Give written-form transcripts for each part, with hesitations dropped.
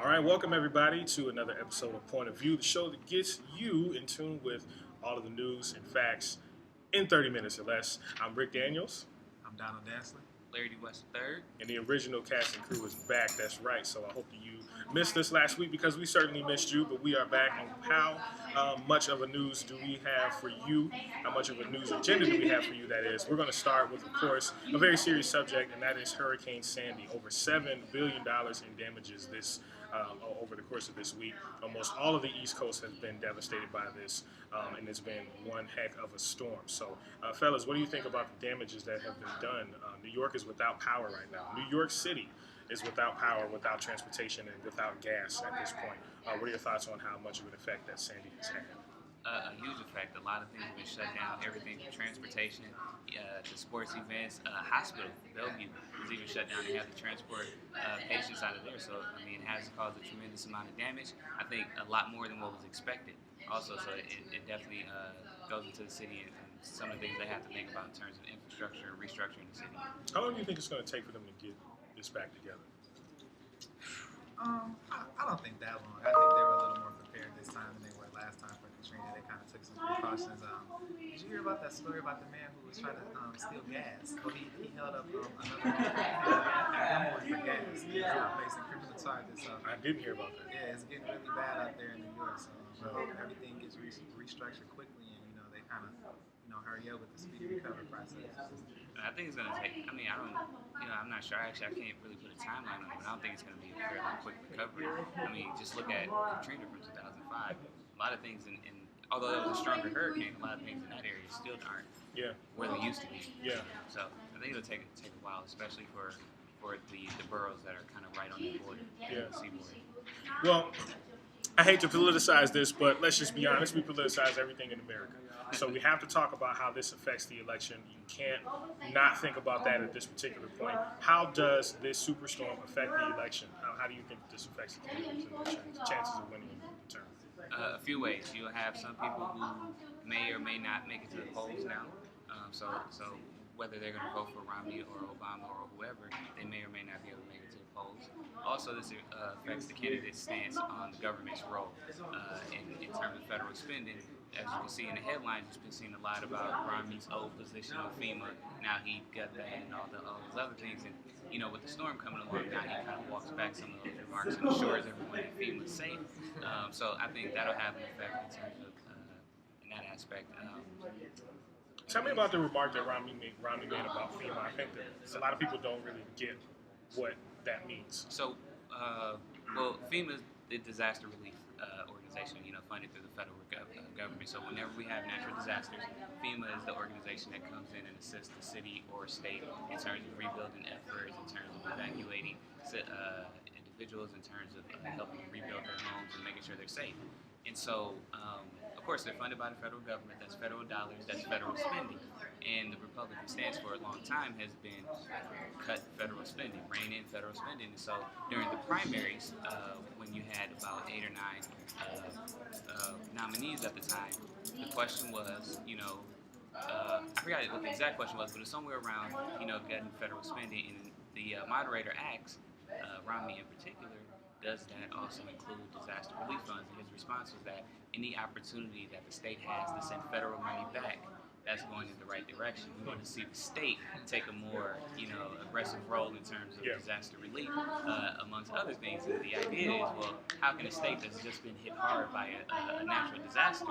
All right, welcome everybody to another episode of Point of View, the show that gets you in tune with all of the news and facts in 30 minutes or less. I'm Rick Daniels, I'm Donald Dantzler. Larry D. West III. and the original cast and crew is back. That's right. So I hope that you missed us last week because we certainly missed you, but we are back. And how much of a news do we have for you? How much of a news agenda do we have for you? That is, we're going to start with, of course, a very serious subject, and that is Hurricane Sandy. Over $7 billion in damages over the course of this week. Almost all of the East Coast has been devastated by this, and it's been one heck of a storm. So, fellas, what do you think about the damages that have been done? New York is without power right now. New York City is without power, without transportation, and without gas at this point. What are your thoughts on how much of an effect that Sandy has had? A huge effect. A lot of things have been shut down. Everything from transportation to sports events. Hospital, Bellevue, was even shut down. They have to transport patients out of there. So, I mean, it has caused a tremendous amount of damage. I think a lot more than what was expected. Also, so it definitely goes into the city and some of the things they have to think about in terms of infrastructure and restructuring the city. How long do you think it's going to take for them to get this back together? I don't think that long. I think they were a little more prepared this time than they were last time for Katrina. They kind of took some precautions. Did you hear about that story about the man who was trying to steal gas? Well, he held up another gunboy for gas. He's facing criminal charges. So, I didn't hear about that. yeah, it's getting really bad out there in New York. So everything gets restructured quickly, and they kind of hurry up with the speedy recovery process. I think it's going to take, I'm not sure. Actually, I can't really put a timeline on it, but I don't think it's going to be a fairly quick recovery. I mean, just look at Katrina from 2005. A lot of things, although it was a stronger hurricane, a lot of things in that area still aren't where they used to be. Yeah. So I think it'll take a while, especially for the boroughs that are kind of right on the border, the seaboard. Well, I hate to politicize this, but let's just be honest. We politicize everything in America. So we have to talk about how this affects the election. You can't not think about that at this particular point. How does this superstorm affect the election? How do you think this affects the candidates and the chances of winning the term? A few ways. You'll have some people who may or may not make it to the polls now. So whether they're going to vote for Romney or Obama or whoever, they may or may not be able to make it to the polls. Also, this affects the candidate's stance on the government's role in terms of federal spending. As you can see in the headlines, it's been seen a lot about Romney's old position on FEMA. Now he got that and all those other things. And, with the storm coming along, now he kind of walks back some of those remarks and assures everyone that FEMA's safe. So I think that'll have an effect in terms of in that aspect. Tell me about the remark that Romney made about FEMA. I think that a lot of people don't really get what that means. So, FEMA is the disaster relief organization, funded through the federal government. So whenever we have natural disasters, FEMA is the organization that comes in and assists the city or state in terms of rebuilding efforts, in terms of evacuating individuals, in terms of helping them rebuild their homes and making sure they're safe. And so, of course, they're funded by the federal government. That's federal dollars. That's federal spending. And the Republican stance for a long time has been cut federal spending, rein in federal spending. And so during the primaries, when you had about 8 or 9 nominees at the time, the question was, I forgot what the exact question was, but it was somewhere around, getting federal spending. And the moderator asked, Romney in particular, does that also include disaster relief funds? And his response was that any opportunity that the state has to send federal money back, that's going in the right direction. We want to see the state take a more, aggressive role in terms of disaster relief, amongst other things. And the idea is, well, how can a state that's just been hit hard by a natural disaster,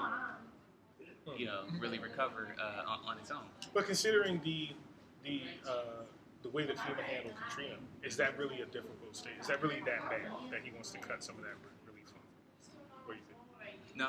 really recover on its own? But considering the way that FEMA handled Katrina, is that really a difficult state? Is that really that bad that he wants to cut some of that relief fund? What do you think? No,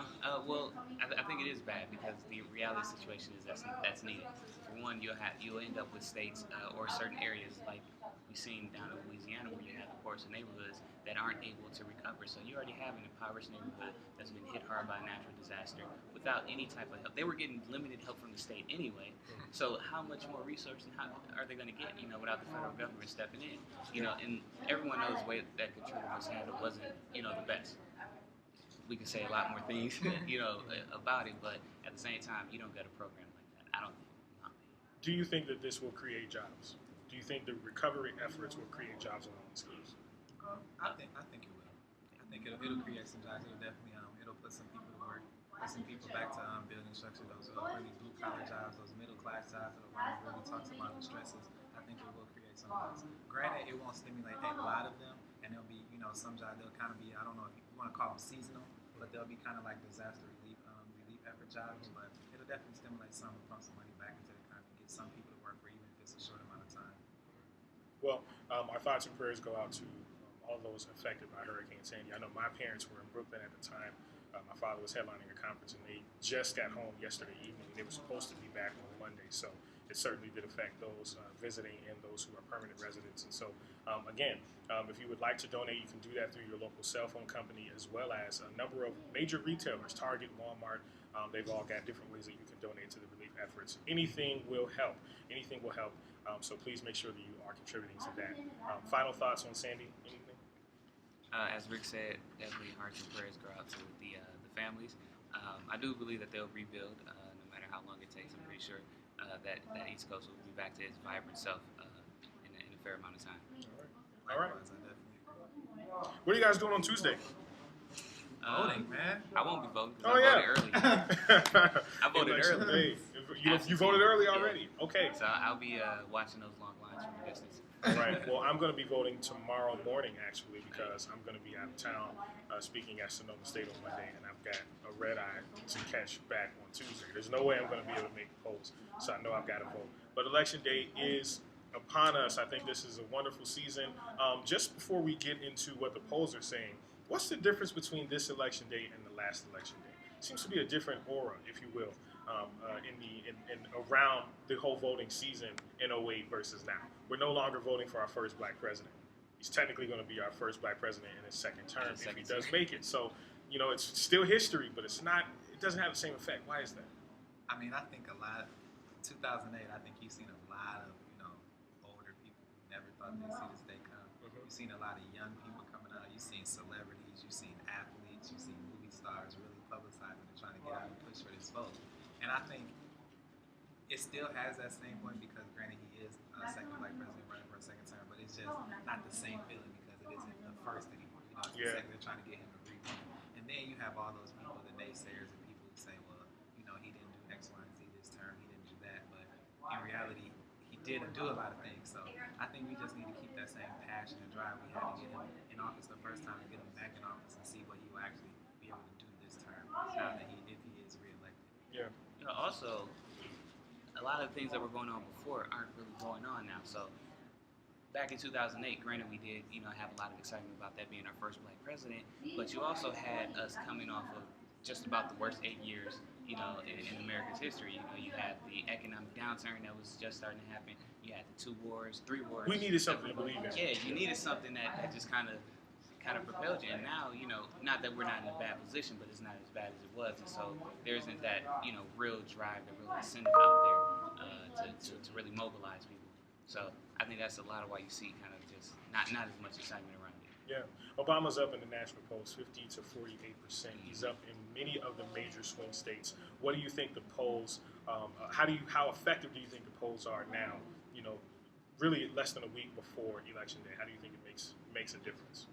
I think it is bad because the reality situation is that's needed. For one, you'll end up with states or certain areas like we've seen down in Louisiana where you have ports and neighborhoods that aren't able to recover. So you already have an impoverished neighborhood that's been hit hard by a natural disaster without any type of help. They were getting limited help from the state anyway. So how much more resources how are they going to get, without the federal government stepping in? And everyone knows the way that Katrina was handled wasn't, the best. We can say a lot more things, about it, but at the same time, you don't get a program like that. I don't think. Do you think that this will create jobs? Do you think the recovery efforts will create jobs along these schools? I think it will. think it'll create some jobs. It'll definitely it'll put some people to work, put some people back to building structure. Those really blue collar jobs, those middle class jobs that Obama really talks about the stresses. I think it will create some jobs. Granted, it won't stimulate a lot of them, and there'll be some jobs they'll kind of be, I don't know if you want to call them seasonal, but they'll be kind of like disaster relief effort jobs. But it'll definitely stimulate some and pump some money back into the economy, get some people to work for even if it's a short amount of time. Well, our thoughts and prayers go out to all those affected by Hurricane Sandy. I know my parents were in Brooklyn at the time. My father was headlining a conference, and they just got home yesterday evening. They were supposed to be back on Monday, so it certainly did affect those visiting and those who are permanent residents. And so, again, if you would like to donate, you can do that through your local cell phone company, as well as a number of major retailers, Target, Walmart. They've all got different ways that you can donate to the relief efforts. Anything will help. Anything will help. So please make sure that you are contributing to that. Final thoughts on Sandy? Anything? As Rick said, definitely hearts and prayers go out to the families. I do believe that they'll rebuild, no matter how long it takes. I'm pretty sure that East Coast will be back to its vibrant self in a fair amount of time. All right. Likewise, I definitely agree. What are you guys doing on Tuesday? Voting, man. I won't be voting Oh, because yeah. I voted early. I voted early. You voted early already. Okay. So I'll be watching those long lines from a distance. Right. Well, I'm going to be voting tomorrow morning, actually, because I'm going to be out of town speaking at Sonoma State on Monday, and I've got a red eye to catch back on Tuesday. There's no way I'm going to be able to make the polls, so I know I've got to vote. But Election Day is upon us. I think this is a wonderful season. Just before we get into what the polls are saying, what's the difference between this Election Day and the last Election Day? Seems to be a different aura, if you will, in around the whole voting season in 08 versus now. We're no longer voting for our first black president. He's technically going to be our first black president in his second term if he does make it. So, it's still history, but it doesn't have the same effect. Why is that? I mean, I think 2008, I think you've seen a lot of, older people who never thought they'd see this day come. You've seen a lot of young people coming out. You've seen celebrities. You've seen athletes. You've seen movie stars really publicizing and trying to get out and push for this vote. And I think it still has that same point because, granted, he is a second black president running for a second term, but it's just not the same feeling because it isn't the first anymore. It's the second, they're trying to get him to repeat. And then you have all those people, the naysayers, and people who say, well, he didn't do X, Y, and Z this term, he didn't do that. But in reality, he did do a lot of things. So I think we just need to keep that same passion and drive we had to get him in office the first time and get him back in office and see what he will actually be able to do this term now that if he is reelected. Yeah. Also, a lot of things that were going on before aren't really going on now. So back in 2008, granted we did, have a lot of excitement about that being our first black president, but you also had us coming off of just about the worst 8 years, in America's history. You had the economic downturn that was just starting to happen. You had the 2 wars, 3 wars. We needed something to believe in. Yeah, you needed something that just kind of propelled you. And now, not that we're not in a bad position, but it's not as bad as it was. And so there isn't that, real drive, that real incentive out there to really mobilize people. So I think that's a lot of why you see kind of just not as much excitement around it. Yeah. Obama's up in the national polls 50 to 48%. He's up in many of the major swing states. What do you think the polls, how effective do you think the polls are now, really less than a week before Election Day? How do you think it makes a difference?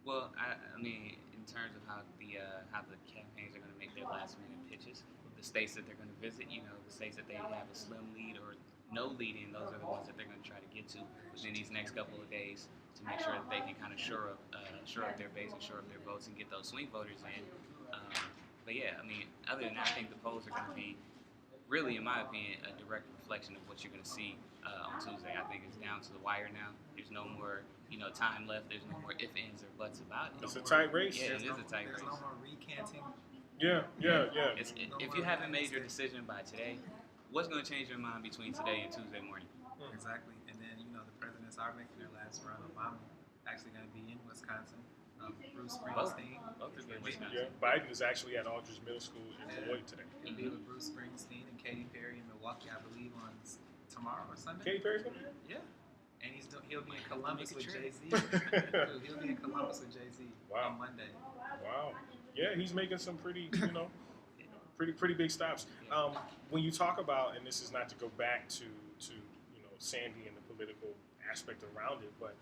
Well, I mean, in terms of how the campaigns are going to make their last minute pitches, the states that they're going to visit, the states that they have a slim lead or no lead in, those are the ones that they're going to try to get to within these next couple of days to make sure that they can kind of shore up their base and shore up their votes and get those swing voters in. But yeah, I mean, other than that, I think the polls are going to be really, in my opinion, a direct reflection of what you're going to see on Tuesday. I think it's down to the wire now. There's no more, time left. There's no more ifs, ands, or buts about it. It's a tight race. Yeah, it is a tight race. There's no more recanting. Yeah. If you haven't made your decision by today, what's going to change your mind between today and Tuesday morning? Exactly. And then, the presidents are making their last run. Obama actually going to be in Wisconsin. Bruce Springsteen. Both are in Wisconsin. Yeah. Biden is actually at Aldridge Middle School in Beloit today. He'll be with Bruce Springsteen and Katy Perry in Milwaukee, I believe, on tomorrow or Sunday. Katy Perry's going to be there? Yeah. And he'll be in Columbus with Jay-Z. He'll be in Columbus with Jay-Z on Monday. Wow. Yeah, he's making some pretty, pretty big stops. When you talk about, and this is not to go back to Sandy and the political aspect around it, but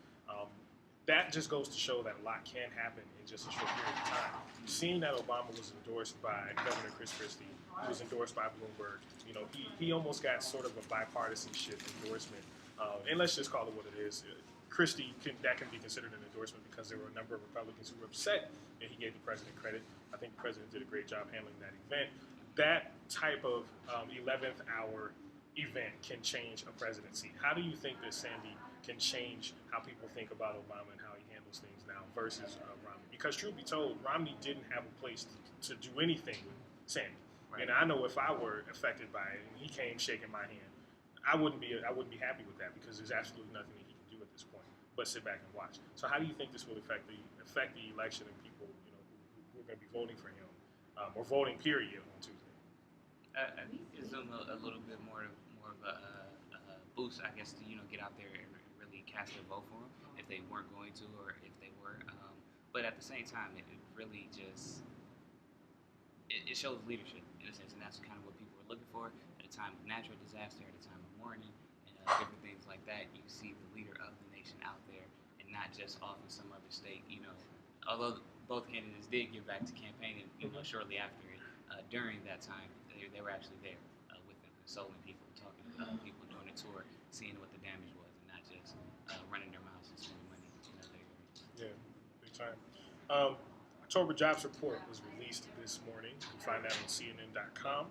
that just goes to show that a lot can happen in just a short period of time. Seeing that Obama was endorsed by Governor Chris Christie, he was endorsed by Bloomberg, he almost got sort of a bipartisanship endorsement. And let's just call it what it is. That can be considered an endorsement because there were a number of Republicans who were upset and he gave the president credit. I think the president did a great job handling that event. That type of 11th hour event can change a presidency. How do you think that Sandy can change how people think about Obama and how he handles things now versus Romney? Because truth be told, Romney didn't have a place to do anything with Sandy. Right. And I know if I were affected by it and he came shaking my hand, I wouldn't be happy with that because there's absolutely nothing that he can do at this point but sit back and watch. So how do you think this will affect the election and people who are going to be voting for him or voting period on Tuesday? I think it gives them a little bit more of a boost, I guess, to get out there and really cast their vote for him if they weren't going to or if they were. But at the same time, it really just it shows leadership in a sense, and that's kind of what people were looking for at a time of natural disaster, at a time of mourning, and different things like that. You see the leader of the nation out there, and not just off in some other state. Although both candidates did get back to campaigning, shortly after it, during that time, they were actually there with them, consoling people, talking to people during the tour, seeing what the damage was, and not just running their mouths and spending money in other areas. Yeah, big time. October jobs report was released this morning. You can find that on CNN.com.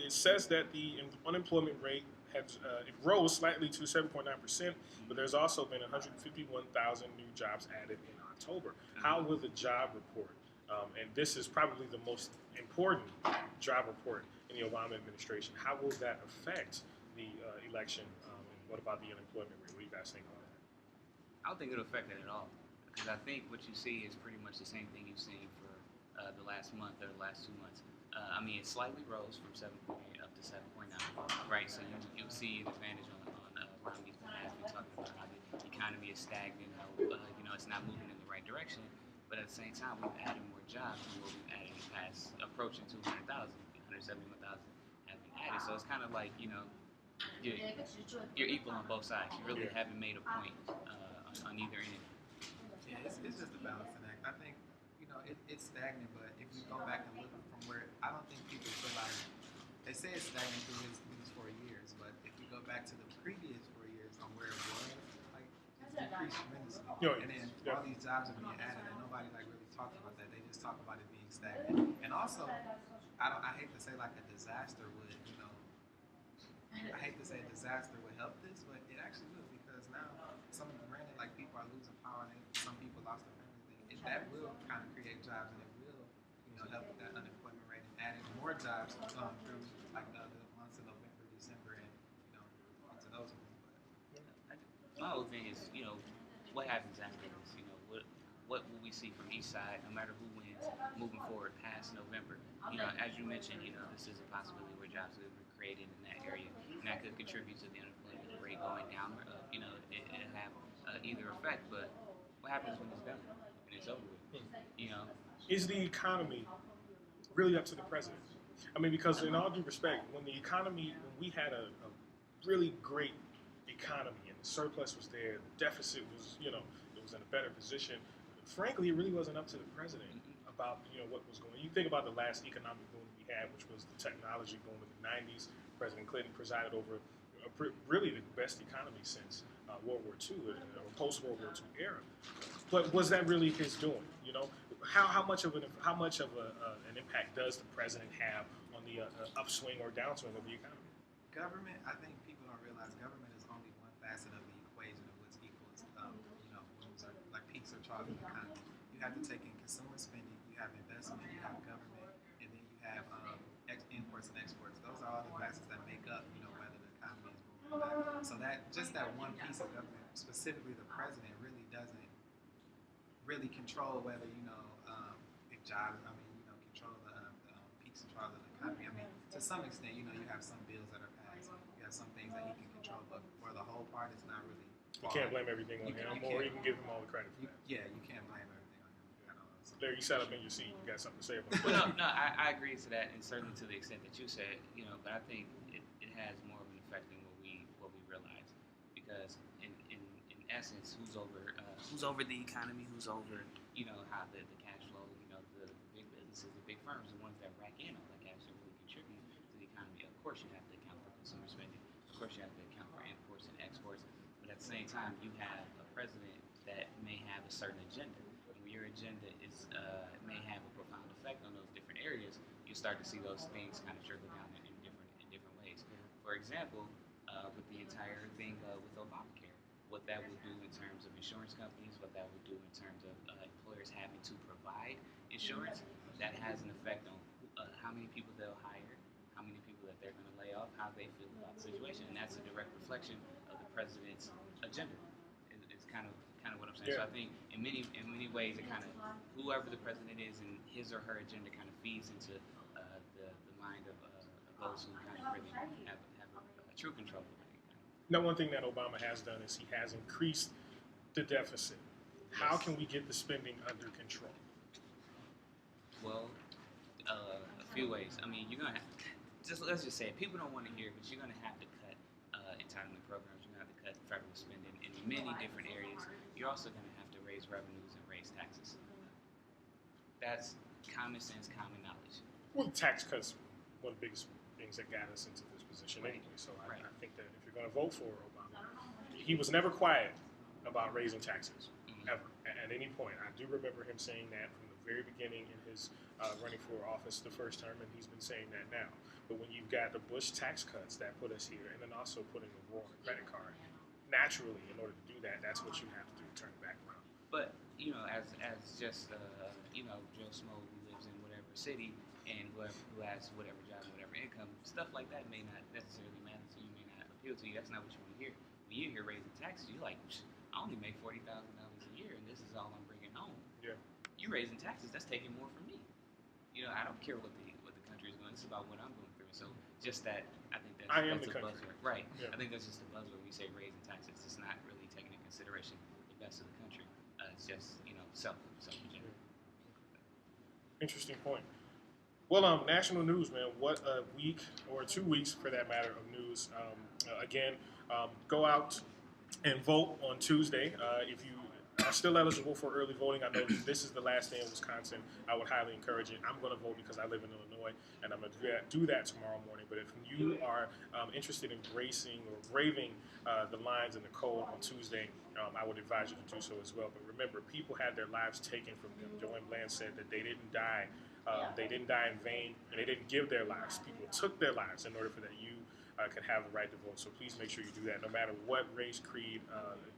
It says that the unemployment rate it rose slightly to 7.9%, but there's also been 151,000 new jobs added in October. How will the job report, and this is probably the most important job report in the Obama administration, how will that affect the election? And what about the unemployment rate? What do you guys think on that? I don't think it'll affect it at all, because I think what you see is pretty much the same thing you've seen for the last month or the last 2 months. It slightly rose from 7.8 up to 7.9, right? So you'll see an advantage on Romney's behalf. We're talking about how the economy is stagnant, how it's not moving in the right direction. But at the same time, we've added more jobs than what we've added in the past, approaching 200,000. 171,000 have been added. So it's kind of like you're equal on both sides. You really haven't made a point on either end. Yeah, it's just a balancing act. I think, it's stagnant, but if you go back and look from where, I don't think people feel like, they say it's stagnant through these 4 years, but if you go back to the previous 4 years on where it was, like, it's decreased tremendously. And then all these jobs are being added, and nobody really talks about that. They just talk about it being stagnant. And also, I hate to say like a disaster would, I hate to say a disaster would help this, but it actually will, because now, granted, like, people are losing power, and some people lost their family. That will kind of create jobs, and it will, help with that unemployment rate, and adding more jobs through like the months of November, December, and into those months. My whole thing is, what happens after this? What will we see from each side, no matter who wins, moving forward past November? As you mentioned, this is a possibility where jobs will be created in that area, and that could contribute to the unemployment rate going down or up. It have either effect, but what happens when it's done and it's over with? Is the economy really up to the president? Because in all due respect, when we had a really great economy and the surplus was there, the deficit was, it was in a better position. Frankly, it really wasn't up to the president about, what was going on. You think about the last economic boom we had, which was the technology boom in the 90s. President Clinton presided over really the best economy since World War II, or post-World War II era. But was that really his doing? How much of an impact does the president have on the upswing or downswing of the economy? Government, I think people don't realize government is only one facet of the equation of what's equals, booms or like peaks or troughs in the economy. You have to take in consumer spending, you have investment, you have government, and then you have imports and exports. Those are all the facets that make up, whether the economy is moving or not. So that one piece of government, specifically the president, really doesn't really control whether, if jobs, control the peaks and troughs of the economy. To some extent, you have some bills that are passed, you have some things that he can control, but for the whole part, it's not really. You can't blame everything on him, or you can give him all the credit for that. Yeah, you can't blame everything on him at all. So. There, you sat up in your seat. You got something to say about that? Well, no, I agree to that, and certainly to the extent that you said, but I think it has more of an effect than what we realize, because in essence, who's over who's over the economy, who's over, how the cash flow, the big businesses, the big firms, the ones that rack in all that cash that really contribute to the economy. Of course, you have to account for consumer spending. Of course, you have to account for imports and exports. But at the same time, you have a president that may have a certain agenda. And when your agenda may have a profound effect on those different areas, you start to see those things kind of trickle down in different ways. For example, with the entire thing with Obamacare, what that will do in terms of insurance companies, what that will do in terms of employers having to provide insurance, that has an effect on how many people they'll hire, how many people that they're going to lay off, how they feel about the situation, and that's a direct reflection of the president's agenda. It's kind of what I'm saying. Yeah. So I think in many ways, it kind of whoever the president is and his or her agenda kind of feeds into the mind of those who kind of really have a true control of it. Now, one thing that Obama has done is he has increased the deficit. How can we get the spending under control? Well, a few ways. I mean, you're gonna let's just say it. People don't want to hear it, but you're gonna have to cut entitlement programs. You're gonna have to cut federal spending in many different areas. You're also gonna have to raise revenues and raise taxes. That's common sense, common knowledge. Well, tax cuts one of the biggest things that got us into this position Right. anyway. So Right. I think that if you're going to vote for Obama, he was never quiet about raising taxes, ever, at any point. I do remember him saying that from the very beginning in his running for office the first term, and he's been saying that now. But when you've got the Bush tax cuts that put us here, and then also putting a war on the credit card, naturally, in order to do that, that's what you have to do to turn it back around. But as just Joe Smo who lives in whatever city and who has whatever job, whatever income, stuff like that may not necessarily matter to you, may not appeal to you. That's not what you want to hear. When you hear raising taxes, you're like, I only make $40,000 a year, and this is all I'm bringing home. Yeah. You raising taxes, that's taking more from me. I don't care what the country is going. It's about what I'm going through. So just that, I think that's I am a the country. buzzword, right? Yeah. I think that's just a buzzword when we say raising taxes. It's not really taking into consideration the best of the country. It's just self-agenda. Interesting point. Well, national news, man. What a week, or 2 weeks for that matter, of news. Again, go out and vote on Tuesday. If you are still eligible for early voting, I know this is the last day in Wisconsin. I would highly encourage it. I'm going to vote because I live in Illinois, and I'm going to do that tomorrow morning. But if you are interested in bracing or braving the lines and the cold on Tuesday, I would advise you to do so as well. But remember, people had their lives taken from them. Joanne Bland said that they didn't die. They didn't die in vain, and they didn't give their lives. People took their lives in order for that you can have the right to vote. So please make sure you do that, no matter what race, creed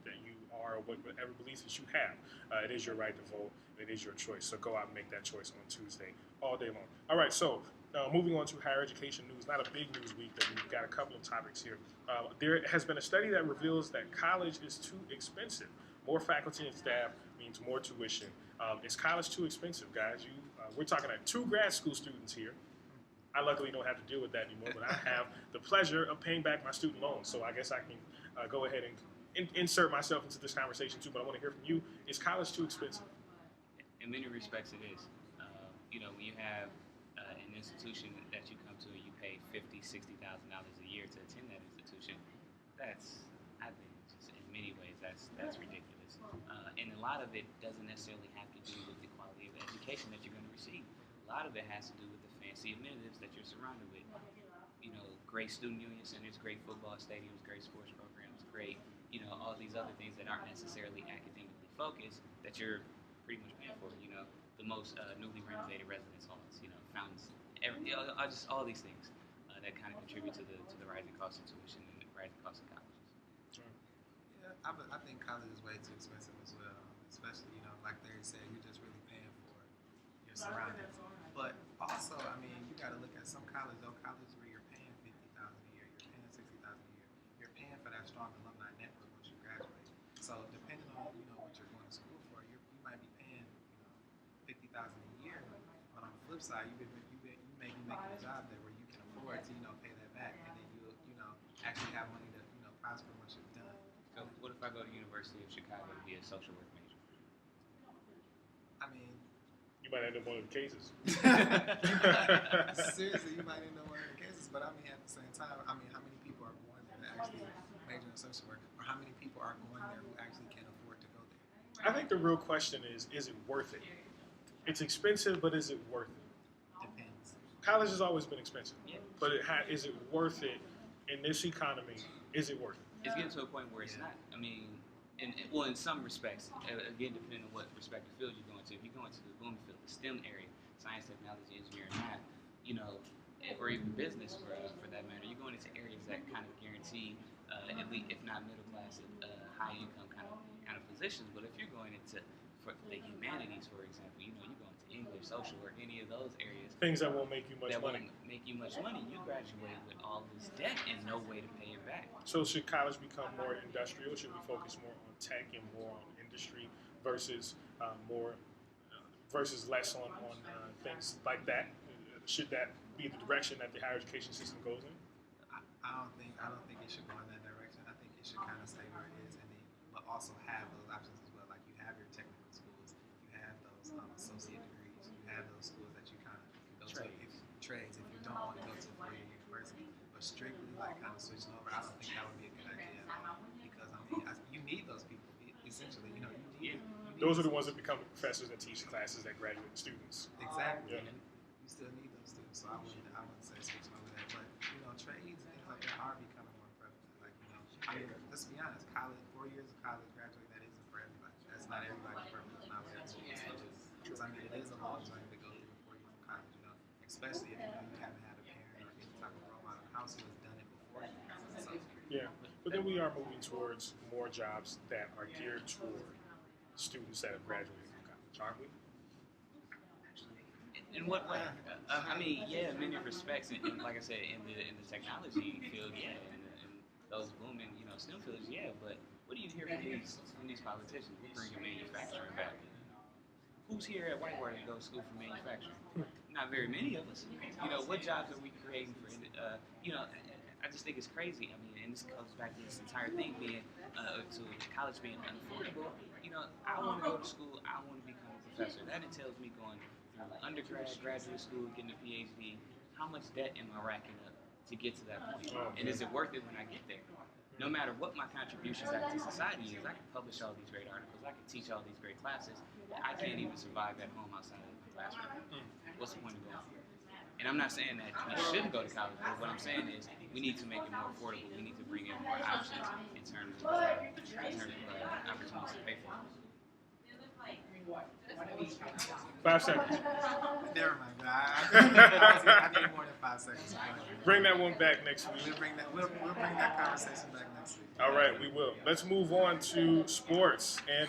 that you are, or whatever beliefs that you have. It is your right to vote. It is your choice. So go out and make that choice on Tuesday all day long. All right, so moving on to higher education news. Not a big news week, but we've got a couple of topics here. There has been a study that reveals that college is too expensive. More faculty and staff means more tuition. Is college too expensive, guys? We're talking to 2 grad school students here. I luckily don't have to deal with that anymore, but I have the pleasure of paying back my student loans, so I guess I can go ahead and insert myself into this conversation too. But I want to hear from you. Is college too expensive? In many respects, it is. When you have an institution that you come to and you pay $50,000, $60,000 a year to attend that institution, I think, just in many ways, that's ridiculous. And a lot of it doesn't necessarily have to do with the quality of the education that you're going to receive. A lot of it has to do with the fancy amenities that you're surrounded with. Great student union centers, great football stadiums, great sports programs, great, all these other things that aren't necessarily academically focused that you're pretty much paying for. The most newly renovated residence halls, fountains, just all these things that kind of contribute to the rising cost of tuition and the rising cost of colleges. Yeah, I think college is way too expensive as well. Especially, like Larry said, you're just really paying for your surroundings. But also, I mean, you got to look at some colleges where you're paying $50,000 a year, you're paying $60,000 a year. You're paying for that strong alumni network once you graduate. So depending on what you're going to school for, you might be paying $50,000 a year. But on the flip side, you may be making a job there where you can afford to pay that back, and then you actually have money to prosper once you're done. So what if I go to University of Chicago to be a social work major? I mean, You might end up one of the cases. seriously, you might end up one of the cases. But I mean, at the same time, how many people are going there to actually major in social work, or how many people are going there who actually can afford to go there? I think the real question is it worth it? It's expensive, but is it worth it? Depends. College has always been expensive, Yeah. but is it worth it in this economy? Is it worth it? It's getting to a point where it's not. I mean, in some respects, again, depending on what respective field you're going to. If you're going to the booming field, the STEM area, science, technology, engineering, math, or even business for that matter, you're going into areas that kind of guarantee, at least if not middle class, high income kind of positions. But if you're going into for the humanities, for example, you're going to English, social work, any of those areas. Things that won't make you much that money. won't make you much money. You graduate with all this debt and no way to pay it back. So should college become more industrial? Should we focus more on tech and more on industry versus versus less on things like that? Should that be the direction that the higher education system goes in? I don't think it should go in that direction. I think it should kind of stay where it is, but also have those options as well. Like you have your technical schools, you have those associate degrees, you have those schools that you kind of go to trades if you don't want to go to a four-year university. But strictly like kind of switching over, I don't think that would be a good idea at all. Because you need those people essentially. You need those are the ones that become the professors that teach classes that graduate students. Exactly. Yeah. You still need those students, so I wouldn't say switching over that. But trades and things like that are becoming more prevalent. Like let's be honest, college, 4 years of college graduate, that isn't for everybody. That's not everybody's purpose. That's not what everybody wants to do. Because it is a long journey to go through 4 years of college. Especially if you haven't had a parent or any type of role model in the house who has done it before you. So, yeah, but then we are moving towards more jobs that are geared toward students that have graduated from college, aren't we? In what way? I mean, yeah, in many respects, and like I said, in the technology field, yeah, and those booming, STEM fields, yeah. But what do you hear from these politicians? We're bringing manufacturing back. Who's here at Whitewater to go to school for manufacturing? Not very many of us. What jobs are we creating for? I just think it's crazy. I mean, and this goes back to this entire thing being to college being unaffordable. I want to go to school. I want to become a professor. That entails me going through undergrad, graduate school, getting a PhD. How much debt am I racking up to get to that point? And is it worth it when I get there? No matter what my contribution back to society is, I can publish all these great articles, I can teach all these great classes, I can't even survive at home outside of the classroom. What's the point of going? And I'm not saying that we shouldn't go to college, but what I'm saying is we need to make it more affordable. We need to bring in more options in terms of opportunities to pay for it. 5 seconds. Never mind. I need more than 5 seconds. Bring that one back next week. We'll bring that conversation back next week. All right, we will. Let's move on to sports. And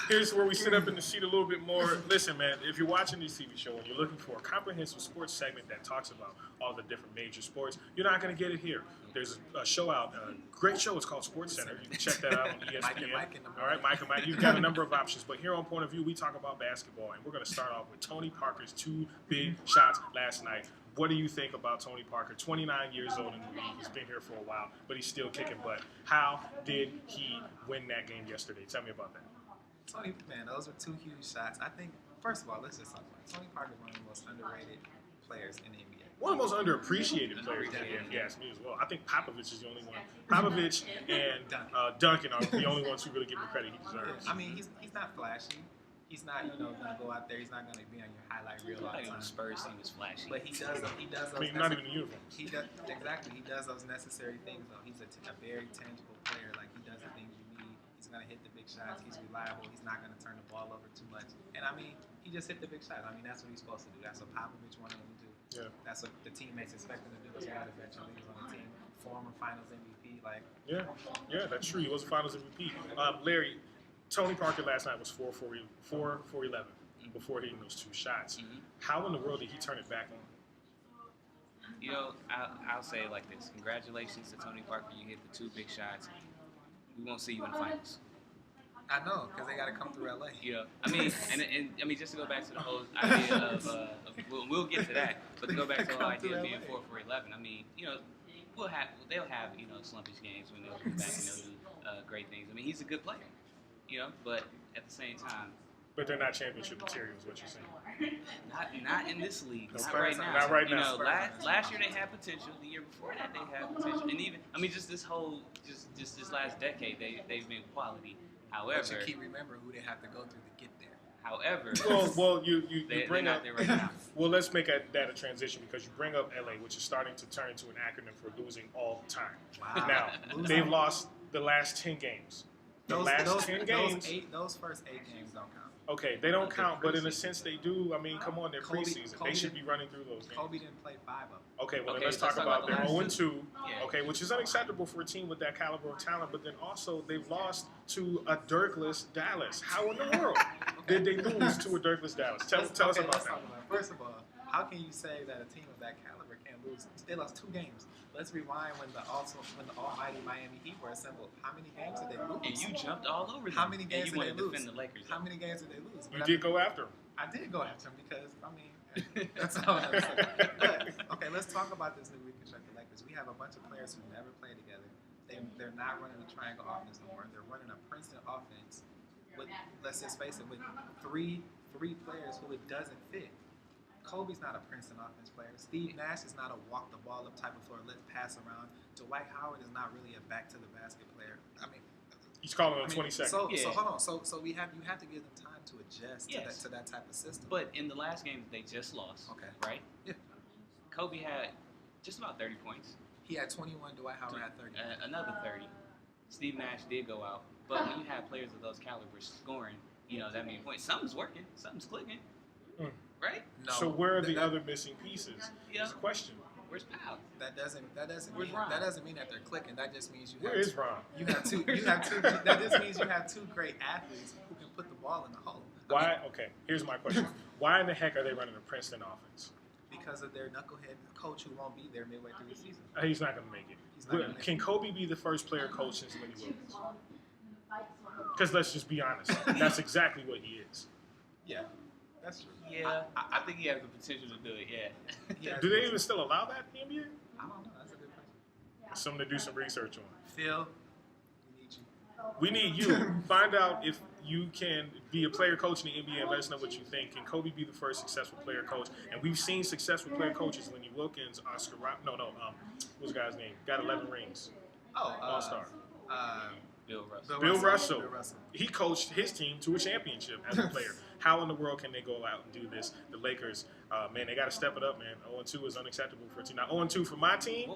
here's where we sit up in the seat a little bit more. Listen, man, if you're watching this TV show and you're looking for a comprehensive sports segment that talks about all the different major sports, you're not going to get it here. There's a show out, a great show. It's called Sports Center. You can check that out on ESPN. All right, Mike and Mike. You've got a number of options. But here on Point of View, we talk about basketball. And we're going to start off with Tony Parker's 2 big shots last night. What do you think about Tony Parker? 29 years old in the league. He's been here for a while, but he's still kicking butt. How did he win that game yesterday? Tell me about that. Tony, man, those were 2 huge shots. I think, first of all, let's just talk about it. Tony Parker is one of the most underrated players in the NBA. One of the most underappreciated players, if you ask me as well. I think Popovich is the only one. Popovich and Duncan are the only ones who really give him the credit he deserves. I mean, he's not flashy. He's not, going to go out there. He's not going to be on your highlight reel all the time. The Spurs team is flashy. But he does those. I mean, not even the uniforms. He does those necessary things, though. He's a very tangible player. Like, he does the things you need. He's going to hit the big shots. He's reliable. He's not going to turn the ball over too much. And, I mean, he just hit the big shots. I mean, that's what he's supposed to do. That's what Popovich wanted him to do. Yeah. That's what the teammates expect him to do as one of the veteran leaders on the team. Former Finals MVP. Yeah, that's true. He was a Finals MVP. Larry, Tony Parker last night was 4 for 11 before hitting those 2 shots. How in the world did he turn it back on? I'll say it like this. Congratulations to Tony Parker. You hit the 2 big shots. We won't see you in the finals. I know, because they got to come through LA. I mean, and I mean, just to go back to the whole idea of we'll get to that, but to go back to the whole idea of being 4 for 11. I mean, they'll have slumpish games when they'll come back and they'll do great things. I mean, he's a good player, but at the same time. But they're not championship material, is what you're saying. Not in this league. Not right now. Not right now. Last year they had potential. The year before that they had potential. And even, just this whole, just this last decade, they've been quality. However, but you keep remembering who they have to go through to get there. however, Well, you they're bring not up. there right now. Well, let's make that a transition because you bring up LA, which is starting to turn into an acronym for losing all the time. Wow. Now they've lost the last 10 games. Those first 8 games don't count. Okay, they don't count, but in a sense they do. I mean, come on, they're preseason. They should be running through those games. Kobe didn't play 5 of them. Okay, well, Okay, then let's let's talk talk about about their the 0-2, Yeah. okay, which is unacceptable for a team with that caliber of talent, but then also they've lost to a Dirkless Dallas. How in the world did they lose to a Dirkless Dallas? Tell us about that. Talk about it. First of all, how can you say that a team of that caliber can't lose? They lost 2 games. Let's rewind when the almighty Miami Heat were assembled. How many games did they lose? And you jumped all over them. How many games and you did they wanted to lose? defend the Lakers. How many games did they lose? You did go after them. I did go after them because, I mean, that's all I'm saying. But, okay, let's talk about this new reconstructed Lakers. We have a bunch of players who never played together. They're not running a triangle offense no more. They're running a Princeton offense with, let's just face it, with three players who it doesn't fit. Kobe's not a Princeton offense player. Steve Nash is not a walk the ball up type of floor, let's pass around. Dwight Howard is not really a back to the basket player. I mean, He's calling on 20 seconds. So Yeah. hold on. So you have to give them time to adjust Yes. to that type of system. But in the last game that they just lost, Okay. right? Yeah. Kobe had just about 30 points. He had 21. Dwight Howard had 30. Another 30. Steve Nash did go out. But when you have players of those calibers scoring, that many points, something's working, something's clicking, right? No. So where are the other missing pieces? Yeah. Is the question. Where's Powell? That doesn't Where's mean Ron? that doesn't mean that they're clicking. That just means Where is Ron? you have two. That just means you have 2 great athletes who can put the ball in the hole. Why? Okay, here's my question. Why in the heck are they running a Princeton offense? Because of their knucklehead coach who won't be there midway through the season. He's not going to make it. He's not gonna make Can Kobe be the first player coach since Lenny Wilkins? Because let's just be honest. That's exactly what he is. Yeah, that's true. Yeah, I think he has the potential to do it, yeah. Yeah. Do they even still allow that in the NBA? I don't know. That's a good question. Something to do some research on. Phil, we need you. We need you. Find out if you can be a player coach in the NBA and let us know what you think. Can Kobe be the first successful player coach? And we've seen successful player coaches, Lenny Wilkins, Oscar Rob. What's the guy's name? Got 11 rings. Oh, All-star. Bill Russell. Bill Russell. Bill Russell. He coached his team to a championship as a player. How in the world can they go out and do this? The Lakers, man, they got to step it up, man. 0-2 is unacceptable for a team. Now, 0-2 for my team,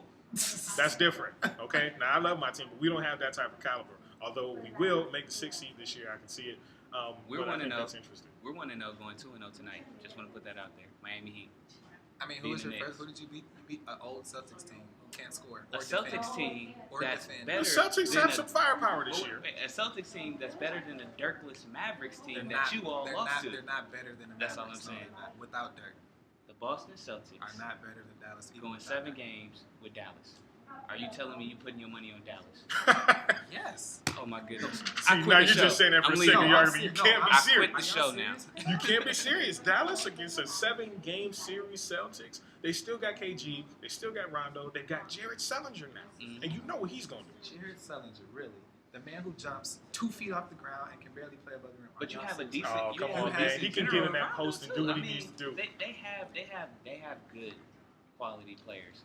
that's different, okay? Now, I love my team, but we don't have that type of caliber. Although we will make the 6th seed this year. I can see it. We're but I 1-0. think that's interesting. We're 1-0 going 2-0 tonight. Just want to put that out there. Miami Heat. I mean, who was your Beating the first? Who did you beat? You beat an old Celtics team who can't score. A Or Celtics defend. team Or that's defend. The better Celtics than have some firepower this year. A Celtics team that's better than the Dirkless Mavericks team They're that not- you all they're lost not, to. They're not better than the That's all Mavericks. I'm saying. No, they're not. Without Dirk, The Boston Celtics are not better than Dallas. even going without 7 Dirk. games with Dallas. Are you telling me you putting your money on Dallas? Yes. Oh my goodness. See, now you're just saying that for I'm the leaving. sake of No, your I'm argument. You serious. can't No, be I serious. quit the show now. You can't be serious. Dallas against a 7-game series Celtics. They still got KG. They still got Rondo. They got Jared Sullinger now. Mhm. And you know what he's going to do. Jared Sullinger, really, the man who jumps 2 feet off the ground and can barely play above the rim. But you Are have a y'all decent. Oh, you come have on, a man. decent He can get general in that Rondo, post and too. do what I he mean, needs to do. They have good quality players.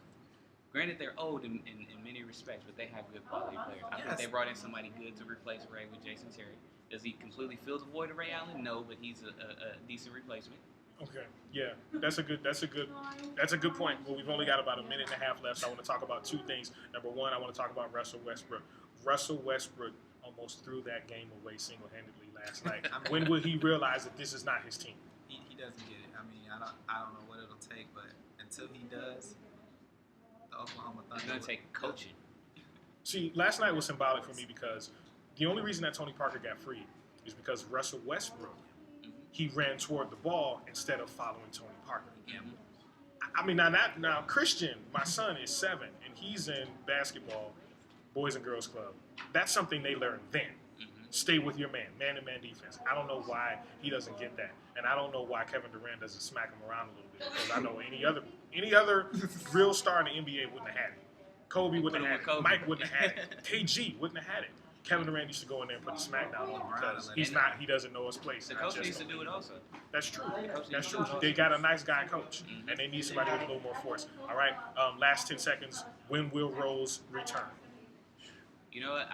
Granted, they're old in many respects, but they have good quality players. I think Yes. they brought in somebody good to replace Ray with Jason Terry. Does he completely fill the void of Ray Allen? No, but he's a decent replacement. Okay. Yeah, that's a good point. Well, we've only got about a minute and a half left, so I want to talk about 2 things. Number one, I want to talk about Russell Westbrook. Russell Westbrook almost threw that game away single-handedly last night. I mean- When will he realize that this is not his team? He doesn't get it. I mean, I don't know what it'll take, but until he does, the Oklahoma Thunder. It's going to take coaching. See, last night was symbolic for me because the only reason that Tony Parker got freed is because Russell Westbrook, he ran toward the ball instead of following Tony Parker. Yeah. I mean, now Christian, my son, is 7, and he's in basketball, Boys and Girls Club. That's something they learned then. Stay with your man-to-man defense. I don't know why he doesn't get that, and I don't know why Kevin Durant doesn't smack him around a little bit. Because I know any other real star in the NBA wouldn't have had it. Kobe wouldn't have had it. Kobe. Mike wouldn't have had it. KG wouldn't have had it. Kevin Durant used to go in there and put the smack down on him because he doesn't know his place. The And I coach just needs to don't do it think- also. That's true. coach That's needs to true. do it They also. got a nice guy coach, and they need somebody with a little more force. All right, last 10 seconds. When will Rose return? You know what?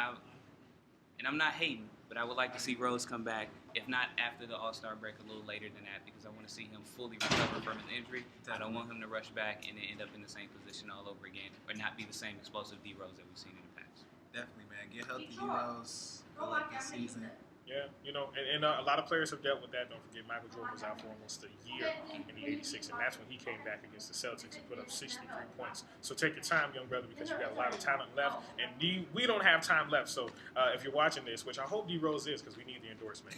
I'm not hating, But I would like to see Rose come back, if not after the All-Star break, a little later than that, because I want to see him fully recover from his injury. I don't want him to rush back and then end up in the same position all over again, or not be the same explosive D Rose that we've seen in the past. Definitely, man. Get healthy, D-Rose. Go up this season. Yeah, you know, and a lot of players have dealt with that. Don't forget, Michael Jordan was out for almost a year in the '86, and that's when he came back against the Celtics and put up 63 points. So take your time, young brother, because you got a lot of talent left, and we don't have time left. So if you're watching this, which I hope D Rose is, because we need the endorsement,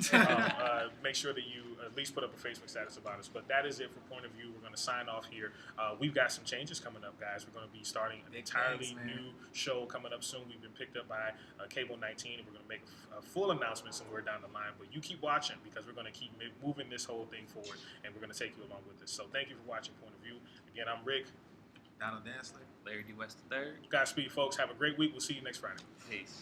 make sure that you at least put up a Facebook status about us. But that is it for Point of View. We're going to sign off here. We've got some changes coming up, guys. We're going to be starting an entirely new show coming up soon. We've been picked up by Cable 19, and we're going to make a full announcement somewhere down the line. But you keep watching, because we're going to keep moving this whole thing forward, and we're going to take you along with us. So thank you for watching Point of View. Again, I'm Rick. Donald Dantzler. Larry D. West III. Godspeed, folks. Have a great week. We'll see you next Friday. Peace.